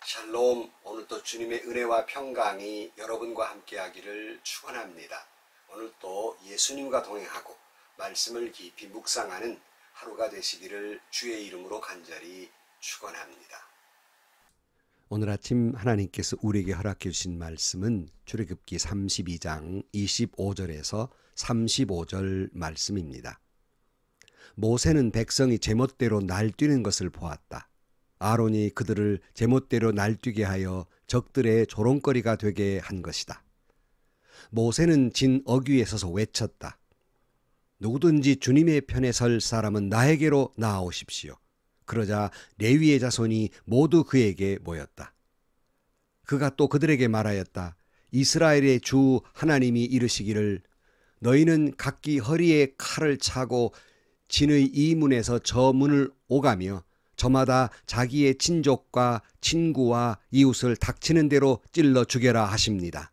샬롬. 오늘도 주님의 은혜와 평강이 여러분과 함께하기를 축원합니다. 오늘도 예수님과 동행하고 말씀을 깊이 묵상하는 하루가 되시기를 주의 이름으로 간절히 축원합니다. 오늘 아침 하나님께서 우리에게 허락해 주신 말씀은 출애굽기 32장 25절에서 35절 말씀입니다. 모세는 백성이 제멋대로 날뛰는 것을 보았다. 아론이 그들을 제멋대로 날뛰게 하여 적들의 조롱거리가 되게 한 것이다. 모세는 진 어귀에 서서 외쳤다. 누구든지 주님의 편에 설 사람은 나에게로 나아오십시오. 그러자 레위의 자손이 모두 그에게 모였다. 그가 또 그들에게 말하였다. 이스라엘의 주 하나님이 이르시기를 너희는 각기 허리에 칼을 차고 진의 이 문에서 저 문을 오가며 저마다 자기의 친족과 친구와 이웃을 닥치는 대로 찔러 죽여라 하십니다.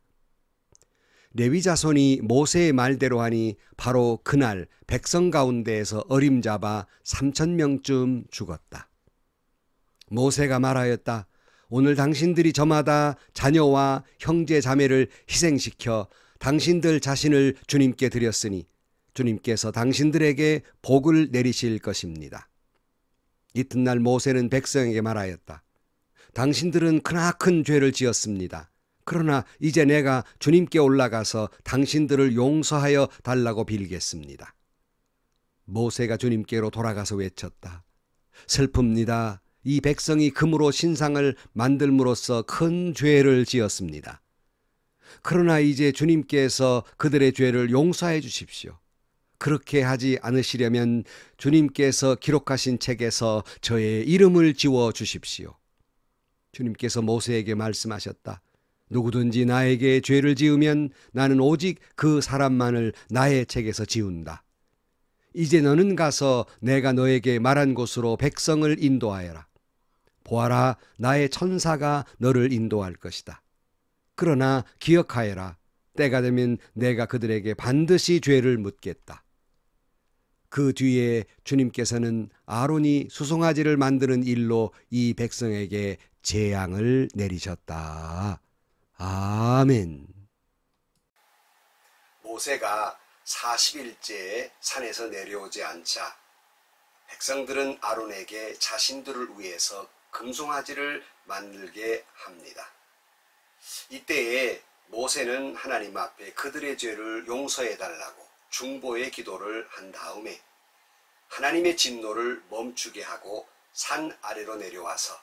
레위 자손이 모세의 말대로 하니 바로 그날 백성 가운데에서 어림잡아 3,000명쯤 죽었다. 모세가 말하였다. 오늘 당신들이 저마다 자녀와 형제 자매를 희생시켜 당신들 자신을 주님께 드렸으니 주님께서 당신들에게 복을 내리실 것입니다. 이튿날 모세는 백성에게 말하였다. 당신들은 크나큰 죄를 지었습니다. 그러나 이제 내가 주님께 올라가서 당신들을 용서하여 달라고 빌겠습니다. 모세가 주님께로 돌아가서 외쳤다. 슬픕니다. 이 백성이 금으로 신상을 만들므로써 큰 죄를 지었습니다. 그러나 이제 주님께서 그들의 죄를 용서해 주십시오. 그렇게 하지 않으시려면 주님께서 기록하신 책에서 저의 이름을 지워 주십시오. 주님께서 모세에게 말씀하셨다. 누구든지 나에게 죄를 지으면 나는 오직 그 사람만을 나의 책에서 지운다. 이제 너는 가서 내가 너에게 말한 곳으로 백성을 인도하여라. 보아라, 나의 천사가 너를 인도할 것이다. 그러나 기억하여라. 때가 되면 내가 그들에게 반드시 죄를 묻겠다. 그 뒤에 주님께서는 아론이 수송아지를 만드는 일로 이 백성에게 재앙을 내리셨다. 아멘. 모세가 40일째 산에서 내려오지 않자 백성들은 아론에게 자신들을 위해서 금송아지를 만들게 합니다. 이때에 모세는 하나님 앞에 그들의 죄를 용서해달라고 중보의 기도를 한 다음에 하나님의 진노를 멈추게 하고 산 아래로 내려와서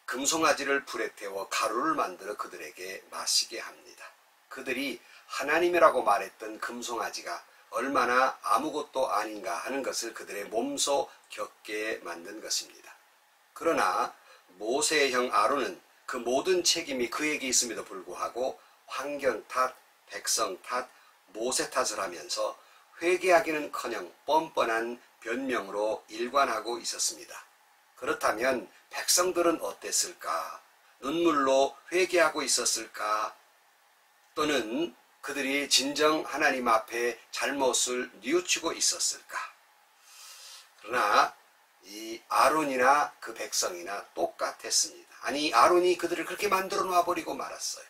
금송아지를 불에 태워 가루를 만들어 그들에게 마시게 합니다. 그들이 하나님이라고 말했던 금송아지가 얼마나 아무것도 아닌가 하는 것을 그들의 몸소 겪게 만든 것입니다. 그러나 모세의 형 아론은 그 모든 책임이 그에게 있음에도 불구하고 환경 탓, 백성 탓, 모세 탓을 하면서 회개하기는커녕 뻔뻔한 변명으로 일관하고 있었습니다. 그렇다면 백성들은 어땠을까? 눈물로 회개하고 있었을까? 또는 그들이 진정 하나님 앞에 잘못을 뉘우치고 있었을까? 그러나 이 아론이나 그 백성이나 똑같았습니다. 아니, 아론이 그들을 그렇게 만들어 놔버리고 말았어요.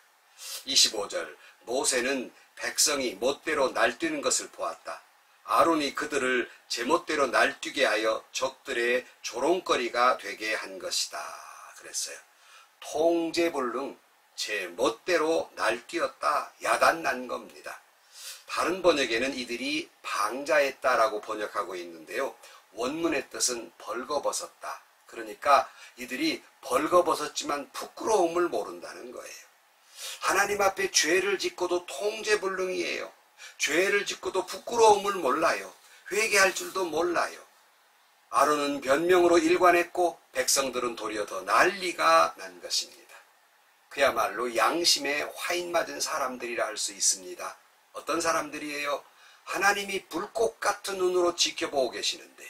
25절, 모세는 백성이 멋대로 날뛰는 것을 보았다. 아론이 그들을 제멋대로 날뛰게 하여 적들의 조롱거리가 되게 한 것이다. 그랬어요. 통제불능, 제멋대로 날뛰었다. 야단난 겁니다. 다른 번역에는 이들이 방자했다라고 번역하고 있는데요. 원문의 뜻은 벌거벗었다. 그러니까 이들이 벌거벗었지만 부끄러움을 모른다는 거예요. 하나님 앞에 죄를 짓고도 통제불능이에요. 죄를 짓고도 부끄러움을 몰라요. 회개할 줄도 몰라요. 아론은 변명으로 일관했고 백성들은 도리어 더 난리가 난 것입니다. 그야말로 양심에 화인 맞은 사람들이라 할 수 있습니다. 어떤 사람들이에요? 하나님이 불꽃 같은 눈으로 지켜보고 계시는데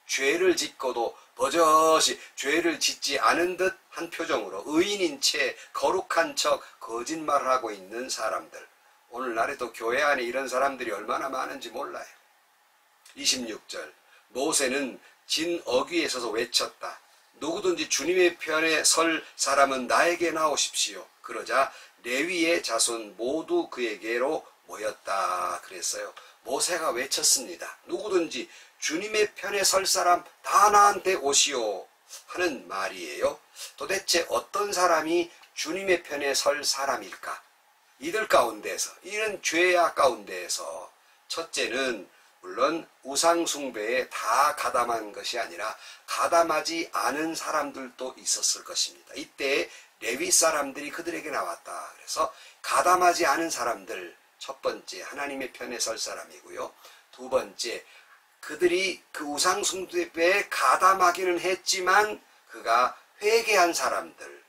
죄를 짓고도 버젓이 죄를 짓지 않은 듯 한 표정으로 의인인 채 거룩한 척 거짓말을 하고 있는 사람들. 오늘날에도 교회 안에 이런 사람들이 얼마나 많은지 몰라요. 26절, 모세는 진 어귀에 서서 외쳤다. 누구든지 주님의 편에 설 사람은 나에게 나오십시오. 그러자 레위의 자손 모두 그에게로 모였다 그랬어요. 모세가 외쳤습니다. 누구든지 주님의 편에 설 사람 다 나한테 오시오 하는 말이에요. 도대체 어떤 사람이 주님의 편에 설 사람일까? 이들 가운데서, 이런 죄악 가운데에서 첫째는 물론 우상 숭배에 다 가담한 것이 아니라 가담하지 않은 사람들도 있었을 것입니다. 이때 레위 사람들이 그들에게 나왔다. 그래서 가담하지 않은 사람들, 첫 번째 하나님의 편에 설 사람이고요. 두 번째 그들이 그 우상 숭배에 가담하기는 했지만 그가 회개한 사람들,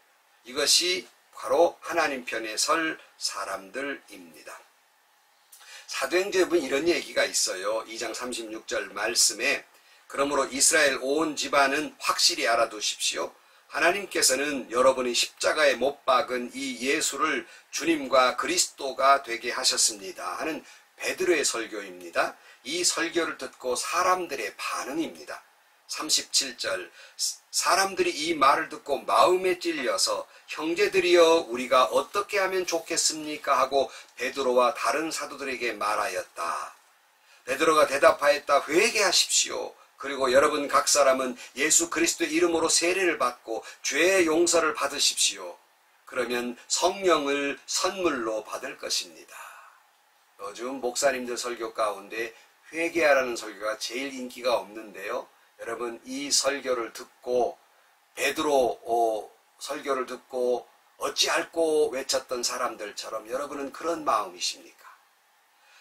이것이 바로 하나님 편에 설 사람들입니다. 사도행전에 보면 이런 얘기가 있어요. 2장 36절 말씀에 그러므로 이스라엘 온 집안은 확실히 알아두십시오. 하나님께서는 여러분이 십자가에 못 박은 이 예수를 주님과 그리스도가 되게 하셨습니다 하는 베드로의 설교입니다. 이 설교를 듣고 사람들의 반응입니다. 37절 사람들이 이 말을 듣고 마음에 찔려서 형제들이여 우리가 어떻게 하면 좋겠습니까 하고 베드로와 다른 사도들에게 말하였다. 베드로가 대답하였다. 회개하십시오. 그리고 여러분 각 사람은 예수 그리스도의 이름으로 세례를 받고 죄의 용서를 받으십시오. 그러면 성령을 선물로 받을 것입니다. 요즘 목사님들 설교 가운데 회개하라는 설교가 제일 인기가 없는데요. 여러분 이 설교를 듣고 베드로 설교를 듣고 어찌할꼬 외쳤던 사람들처럼 여러분은 그런 마음이십니까?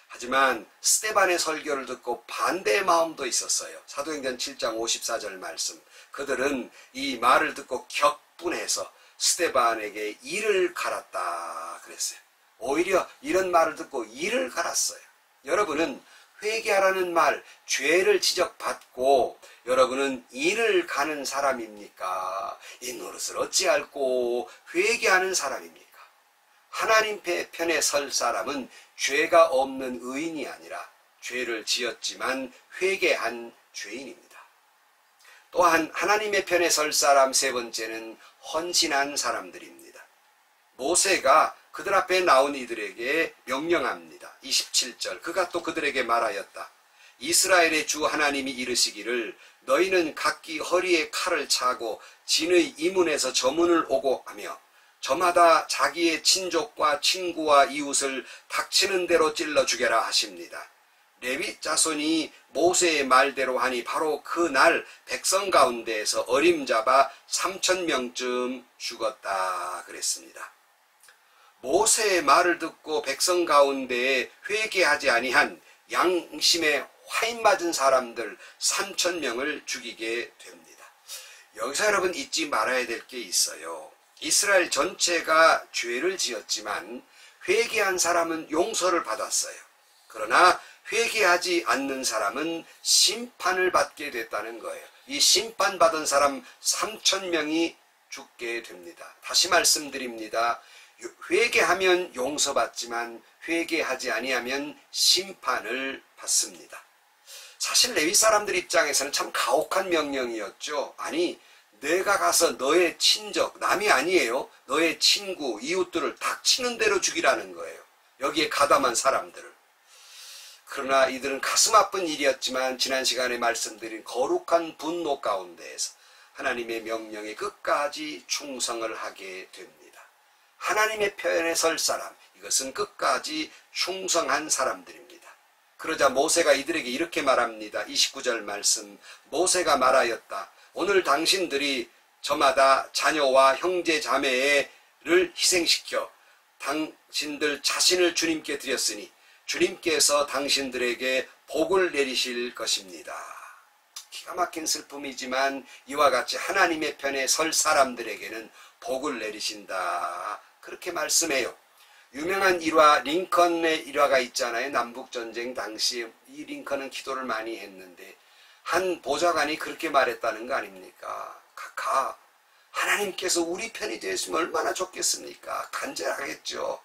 하지만 스데반의 설교를 듣고 반대의 마음도 있었어요. 사도행전 7장 54절 말씀. 그들은 이 말을 듣고 격분해서 스데반에게 이를 갈았다 그랬어요. 오히려 이런 말을 듣고 이를 갈았어요. 여러분은 회개하라는 말, 죄를 지적받고 여러분은 이를 가는 사람입니까? 이 노릇을 어찌할꼬 회개하는 사람입니까? 하나님 편에 설 사람은 죄가 없는 의인이 아니라 죄를 지었지만 회개한 죄인입니다. 또한 하나님의 편에 설 사람 세 번째는 헌신한 사람들입니다. 모세가 그들 앞에 나온 이들에게 명령합니다. 27절 그가 또 그들에게 말하였다. 이스라엘의 주 하나님이 이르시기를 너희는 각기 허리에 칼을 차고 진의 이문에서 저문을 오고 하며 저마다 자기의 친족과 친구와 이웃을 닥치는 대로 찔러 죽여라 하십니다. 레위 자손이 모세의 말대로 하니 바로 그날 백성 가운데에서 어림잡아 3,000명쯤 죽었다 그랬습니다. 모세의 말을 듣고 백성 가운데에 회개하지 아니한 양심에 화인 맞은 사람들 3,000명을 죽이게 됩니다. 여기서 여러분 잊지 말아야 될 게 있어요. 이스라엘 전체가 죄를 지었지만 회개한 사람은 용서를 받았어요. 그러나 회개하지 않는 사람은 심판을 받게 됐다는 거예요. 이 심판받은 사람 3,000명이 죽게 됩니다. 다시 말씀드립니다. 회개하면 용서받지만 회개하지 아니하면 심판을 받습니다. 사실 레위 사람들 입장에서는 참 가혹한 명령이었죠. 아니 내가 가서 너의 친적, 남이 아니에요. 너의 친구, 이웃들을 닥치는 대로 죽이라는 거예요. 여기에 가담한 사람들을. 그러나 이들은 가슴 아픈 일이었지만 지난 시간에 말씀드린 거룩한 분노 가운데에서 하나님의 명령에 끝까지 충성을 하게 됩니다. 하나님의 편에 설 사람, 이것은 끝까지 충성한 사람들입니다. 그러자 모세가 이들에게 이렇게 말합니다. 29절 말씀, 모세가 말하였다. 오늘 당신들이 저마다 자녀와 형제 자매를 희생시켜 당신들 자신을 주님께 드렸으니 주님께서 당신들에게 복을 내리실 것입니다. 기가 막힌 슬픔이지만 이와 같이 하나님의 편에 설 사람들에게는 복을 내리신다. 그렇게 말씀해요. 유명한 일화, 링컨의 일화가 있잖아요. 남북전쟁 당시 이 링컨은 기도를 많이 했는데 한 보좌관이 그렇게 말했다는 거 아닙니까? 카카, 하나님께서 우리 편이 되었으면 얼마나 좋겠습니까? 간절하겠죠.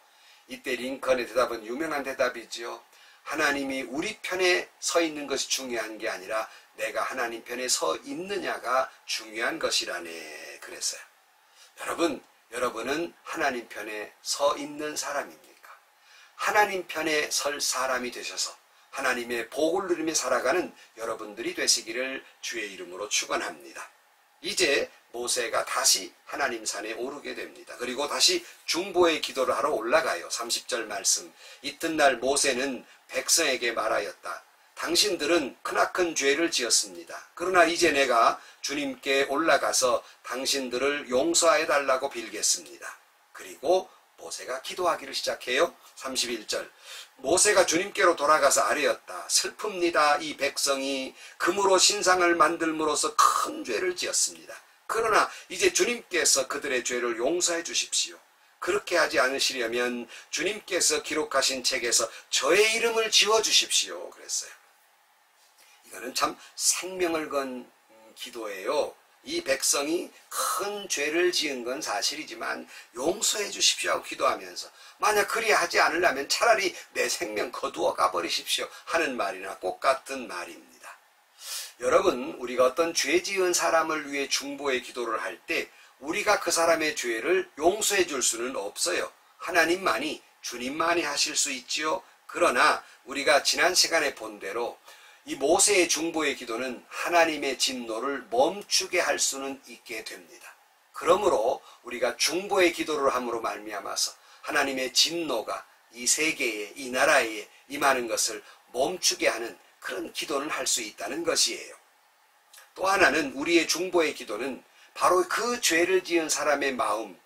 이때 링컨의 대답은 유명한 대답이죠. 하나님이 우리 편에 서 있는 것이 중요한 게 아니라 내가 하나님 편에 서 있느냐가 중요한 것이라네 그랬어요. 여러분은 하나님 편에 서 있는 사람입니까? 하나님 편에 설 사람이 되셔서 하나님의 복을 누리며 살아가는 여러분들이 되시기를 주의 이름으로 축원합니다. 이제 모세가 다시 하나님 산에 오르게 됩니다. 그리고 다시 중보의 기도를 하러 올라가요. 30절 말씀. 이튿날 모세는 백성에게 말하였다. 당신들은 크나큰 죄를 지었습니다. 그러나 이제 내가 주님께 올라가서 당신들을 용서해 달라고 빌겠습니다. 그리고 모세가 기도하기를 시작해요. 31절. 모세가 주님께로 돌아가서 아뢰었다. 슬픕니다. 이 백성이 금으로 신상을 만들므로써 큰 죄를 지었습니다. 그러나 이제 주님께서 그들의 죄를 용서해 주십시오. 그렇게 하지 않으시려면 주님께서 기록하신 책에서 저의 이름을 지워주십시오. 그랬어요. 이거는 참 생명을 건 기도예요. 이 백성이 큰 죄를 지은 건 사실이지만 용서해 주십시오 하고 기도하면서 만약 그리 하지 않으려면 차라리 내 생명 거두어 가버리십시오 하는 말이나 똑같은 말입니다. 여러분, 우리가 어떤 죄 지은 사람을 위해 중보의 기도를 할 때 우리가 그 사람의 죄를 용서해 줄 수는 없어요. 하나님만이, 주님만이 하실 수 있지요. 그러나 우리가 지난 시간에 본 대로 이 모세의 중보의 기도는 하나님의 진노를 멈추게 할 수는 있게 됩니다. 그러므로 우리가 중보의 기도를 함으로 말미암아서 하나님의 진노가 이 세계에, 이 나라에 임하는 것을 멈추게 하는 그런 기도는 할 수 있다는 것이에요. 또 하나는 우리의 중보의 기도는 바로 그 죄를 지은 사람의 마음,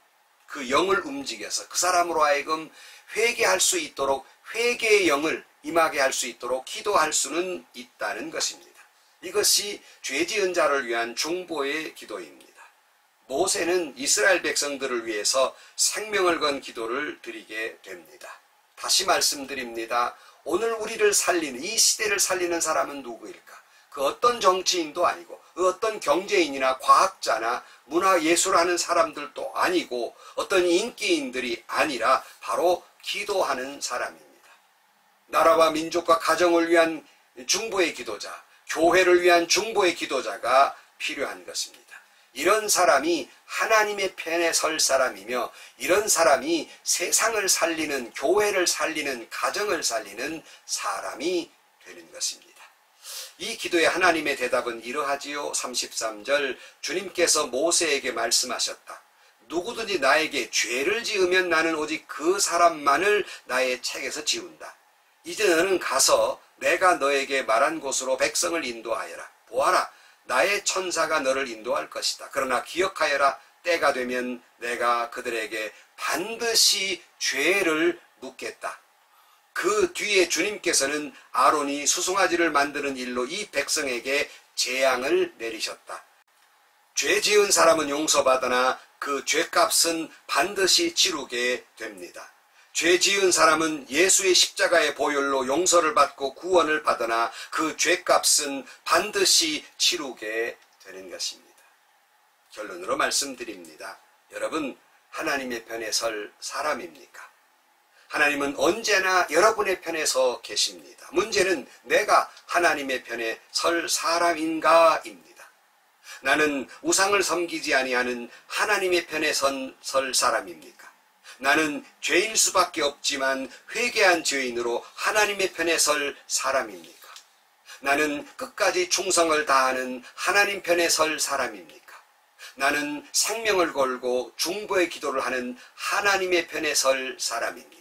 그 영을 움직여서 그 사람으로 하여금 회개할 수 있도록 회개의 영을 임하게 할 수 있도록 기도할 수는 있다는 것입니다. 이것이 죄 지은 자를 위한 중보의 기도입니다. 모세는 이스라엘 백성들을 위해서 생명을 건 기도를 드리게 됩니다. 다시 말씀드립니다. 오늘 우리를 살리는, 이 시대를 살리는 사람은 누구일까? 그 어떤 정치인도 아니고 그 어떤 경제인이나 과학자나 문화예술하는 사람들도 아니고 어떤 인기인들이 아니라 바로 기도하는 사람입니다. 나라와 민족과 가정을 위한 중보의 기도자, 교회를 위한 중보의 기도자가 필요한 것입니다. 이런 사람이 하나님의 편에 설 사람이며 이런 사람이 세상을 살리는, 교회를 살리는, 가정을 살리는 사람이 되는 것입니다. 이 기도의 하나님의 대답은 이러하지요. 33절. 주님께서 모세에게 말씀하셨다. 누구든지 나에게 죄를 지으면 나는 오직 그 사람만을 나의 책에서 지운다. 이제 너는 가서 내가 너에게 말한 곳으로 백성을 인도하여라. 보아라, 나의 천사가 너를 인도할 것이다. 그러나 기억하여라, 때가 되면 내가 그들에게 반드시 죄를 묻겠다. 그 뒤에 주님께서는 아론이 수송아지를 만드는 일로 이 백성에게 재앙을 내리셨다. 죄 지은 사람은 용서받으나 그 죄값은 반드시 치르게 됩니다. 죄 지은 사람은 예수의 십자가의 보혈로 용서를 받고 구원을 받으나 그 죄값은 반드시 치르게 되는 것입니다. 결론으로 말씀드립니다. 여러분, 하나님의 편에 설 사람입니까? 하나님은 언제나 여러분의 편에 서 계십니다. 문제는 내가 하나님의 편에 설 사람인가입니다. 나는 우상을 섬기지 아니하는 하나님의 편에 설 사람입니까? 나는 죄일 수밖에 없지만 회개한 죄인으로 하나님의 편에 설 사람입니까? 나는 끝까지 충성을 다하는 하나님 편에 설 사람입니까? 나는 생명을 걸고 중보의 기도를 하는 하나님의 편에 설 사람입니까?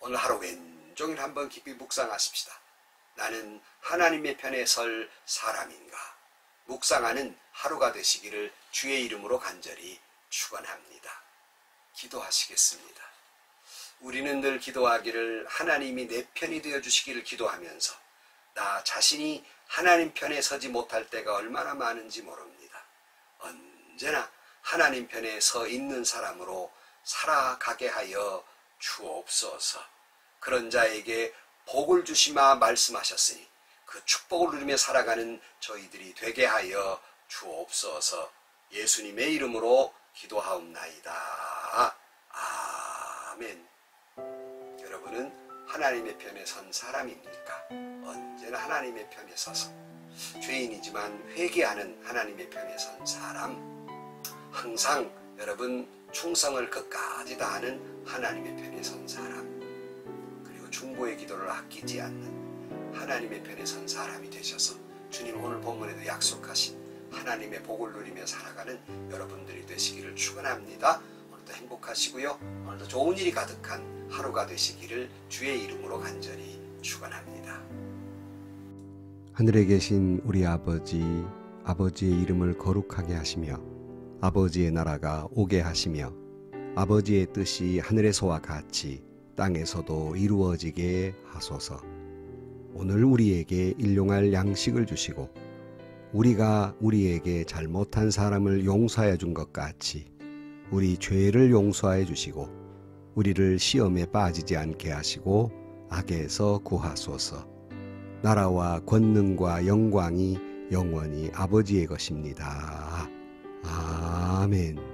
오늘 하루 왼종일 한번 깊이 묵상하십시다. 나는 하나님의 편에 설 사람인가? 묵상하는 하루가 되시기를 주의 이름으로 간절히 축원합니다. 기도하시겠습니다. 우리는 늘 기도하기를 하나님이 내 편이 되어주시기를 기도하면서 나 자신이 하나님 편에 서지 못할 때가 얼마나 많은지 모릅니다. 언제나 하나님 편에 서 있는 사람으로 살아가게 하여 주옵소서. 그런 자에게 복을 주시마 말씀하셨으니 그 축복을 누리며 살아가는 저희들이 되게 하여 주옵소서. 예수님의 이름으로 기도하옵나이다. 아멘. 여러분은 하나님의 편에 선 사람입니까? 언제나 하나님의 편에 서서 죄인이지만 회개하는 하나님의 편에 선 사람, 항상 여러분 충성을 끝까지 다하는 하나님의 편에 선 사람, 그리고 중보의 기도를 아끼지 않는 하나님의 편에 선 사람이 되셔서 주님 오늘 본문에도 약속하신 하나님의 복을 누리며 살아가는 여러분들이 되시기를 축원합니다. 오늘도 행복하시고요. 오늘도 좋은 일이 가득한 하루가 되시기를 주의 이름으로 간절히 축원합니다. 하늘에 계신 우리 아버지, 아버지의 이름을 거룩하게 하시며 아버지의 나라가 오게 하시며 아버지의 뜻이 하늘에서와 같이 땅에서도 이루어지게 하소서. 오늘 우리에게 일용할 양식을 주시고 우리가 우리에게 잘못한 사람을 용서해 준 것 같이 우리 죄를 용서해 주시고 우리를 시험에 빠지지 않게 하시고 악에서 구하소서. 나라와 권능과 영광이 영원히 아버지의 것입니다. 아멘.